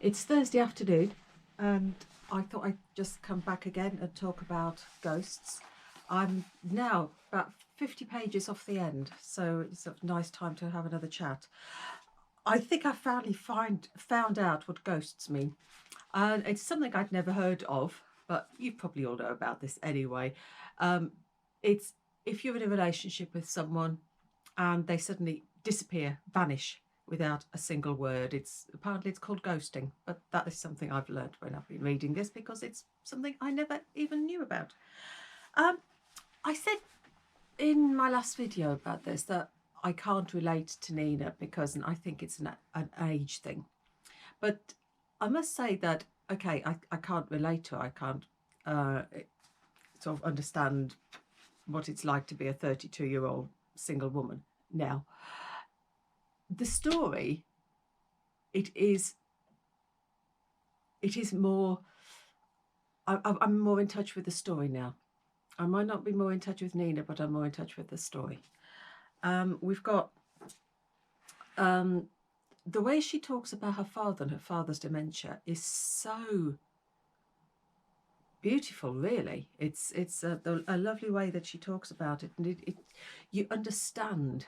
It's Thursday afternoon, and I thought I'd just come back again and talk about ghosts. I'm now about 50 pages off the end, so it's a nice time to have another chat. I think I finally found out what ghosts mean, and it's something I'd never heard of, but you probably all know about this anyway. Um, it's if you're in a relationship with someone and they suddenly disappear, vanish without a single word. It's called ghosting, but that is something I've learned when I've been reading this because it's something I never even knew about. Um, I said in my last video about this that I can't relate to Nina because I think it's an age thing. But I must say that, okay, I can't relate to her. I can't sort of understand what it's like to be a 32-year-old single woman now. The story, it is more, I'm more in touch with the story now. I might not be more in touch with Nina, but I'm more in touch with the story. We've got the way she talks about her father and her father's dementia is so beautiful, really. It's a lovely way that she talks about it, and you understand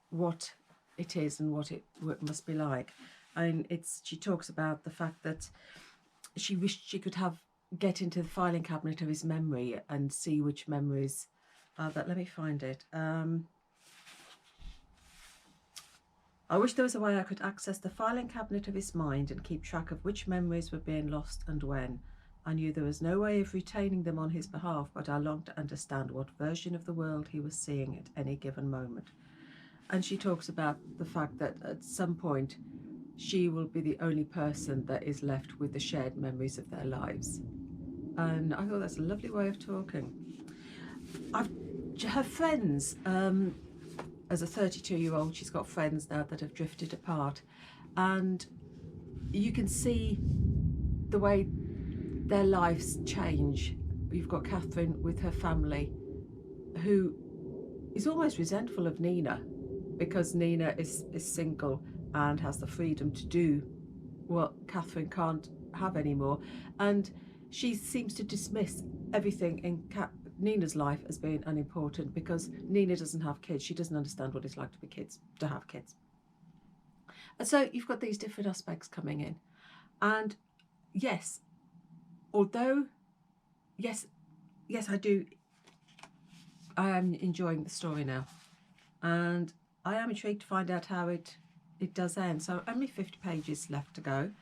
what it is and what it must be like. And she talks about the fact that she wished she could get into the filing cabinet of his memory and see which memories let me find it. I wish there was a way I could access the filing cabinet of his mind and keep track of which memories were being lost and when. I knew there was no way of retaining them on his behalf, but I longed to understand what version of the world he was seeing at any given moment. And she talks about the fact that at some point she will be the only person that is left with the shared memories of their lives. And I thought that's a lovely way of talking. Her friends, as a 32-year-old, she's got friends now that have drifted apart. And you can see the way their lives change. You've got Catherine with her family, who is almost resentful of Nina because Nina is single and has the freedom to do what Catherine can't have anymore. And she seems to dismiss everything in Nina's life as being unimportant because Nina doesn't have kids. She doesn't understand what it's like to have kids. And so you've got these different aspects coming in. And yes, although, yes, I am enjoying the story now. And I am intrigued to find out how it does end. So only 50 pages left to go.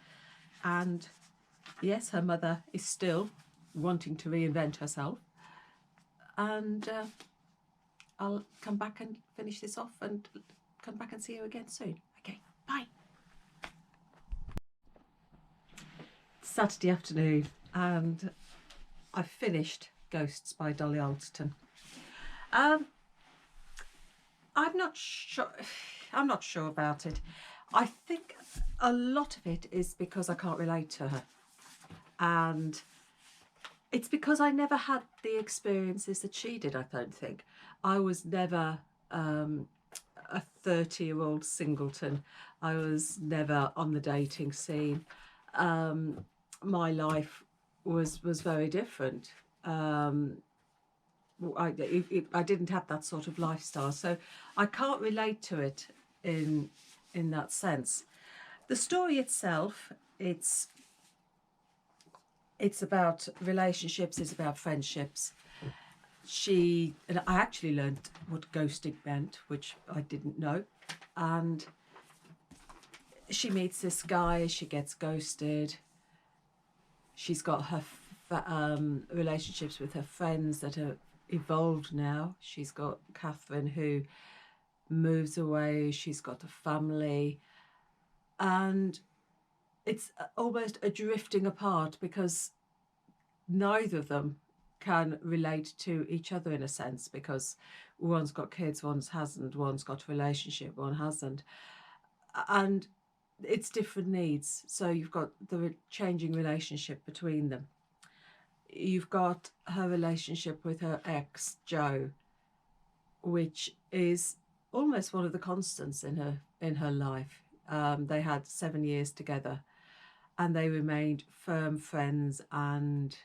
And yes, her mother is still wanting to reinvent herself. And I'll come back and finish this off and come back and see you again soon. Okay, bye. Saturday afternoon, and I've finished Ghosts by Dolly Alderton. I'm not sure about it. I think a lot of it is because I can't relate to her, and it's because I never had the experiences that she did. I don't think I was never a 30-year-old singleton. I was never on the dating scene. My life was very different. I didn't have that sort of lifestyle, so I can't relate to it in that sense. The story itself, it's about relationships, it's about friendships. And I actually learned what ghosting meant, which I didn't know. And she meets this guy, she gets ghosted. She's got her relationships with her friends that are evolved now. She's got Catherine, who moves away. She's got a family. And it's almost a drifting apart because neither of them can relate to each other in a sense, because one's got kids, one hasn't, one's got a relationship, one hasn't. And it's different needs. So you've got the changing relationship between them. You've got her relationship with her ex, Joe, which is almost one of the constants in her life. They had 7 years together, and they remained firm friends, and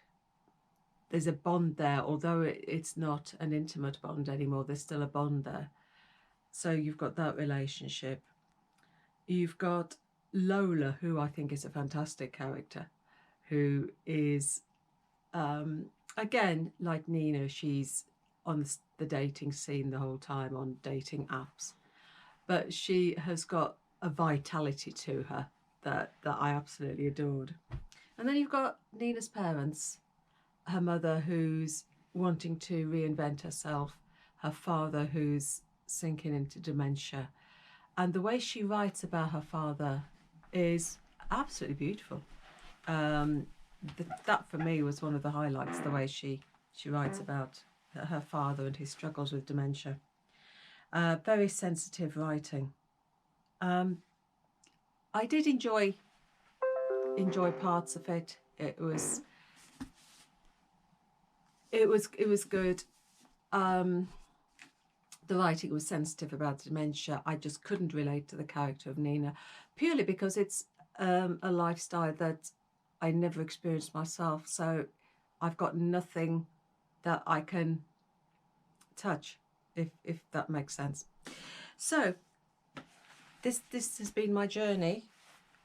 there's a bond there, although it's not an intimate bond anymore. There's still a bond there. So you've got that relationship. You've got Lola, who I think is a fantastic character, who is, again, like Nina, she's on the dating scene the whole time, on dating apps. But she has got a vitality to her that I absolutely adored. And then you've got Nina's parents, her mother who's wanting to reinvent herself, her father who's sinking into dementia. And the way she writes about her father is absolutely beautiful. That for me was one of the highlights, the way she writes about her father and his struggles with dementia. Very sensitive writing. I did enjoy parts of it. It was good. The writing was sensitive about dementia. I just couldn't relate to the character of Nina, purely because it's a lifestyle that I never experienced myself. So I've got nothing that I can touch, if that makes sense. So this has been my journey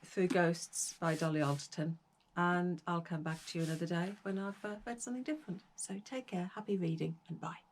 through Ghosts by Dolly Alderton, and I'll come back to you another day when I've read something different. So take care, happy reading, and bye.